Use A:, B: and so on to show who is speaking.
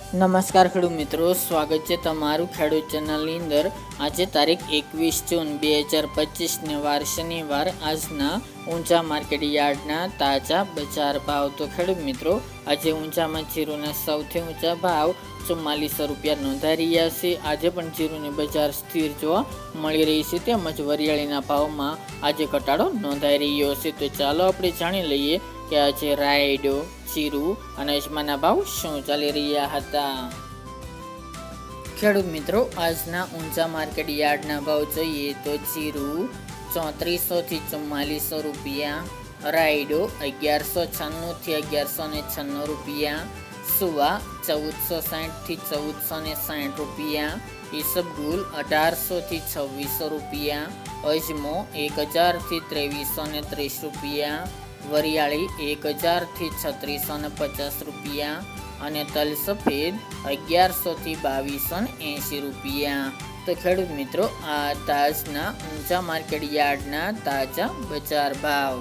A: નમસ્કાર ખેડૂત મિત્રો, સ્વાગત છે તમારું ખેડૂત ચેનલની અંદર। આજે તારીખ 21 જૂન 2025 ને વાર શનિવાર। આજના ઊંચા માર્કેટ યાર્ડના તાજા બજાર ભાવ। તો ખેડૂત મિત્રો, આજે ઊંચામાં જીરુના સૌથી ઊંચા ભાવ 4400 રૂપિયા નોંધાઈ રહ્યા છે। આજે પણ જીરુની બજાર સ્થિર જોવા મળી રહી છે, તેમજ વરિયાળીના ભાવમાં આજે ઘટાડો નોંધાઈ રહ્યો છે। તો ચાલો આપણે જાણી લઈએ કે આજે રાયડો, જીરું અને અજમાના ભાવ શું ચાલી રહ્યા હતા। ખેડૂત મિત્રો, આજના ઊંચા માર્કેટ યાર્ડના ભાવ જોઈએ તો જીરું 3400 થી 4400 રૂપિયા, રાયડો 1196 થી 1196 રૂપિયા, સુવા 1460 થી 1460 રૂપિયા, ઈસબગુલ 1800 થી 2600 રૂપિયા, અજમો 1000 થી 2330 રૂપિયા, વરિયાળી 1000 થી 3650 રૂપિયા અને તલ સફેદ 1100 થી 2280 રૂપિયા। તો ખેડૂત મિત્રો, આ તાજના ઊંચા માર્કેટ યાર્ડના તાજા બજાર ભાવ।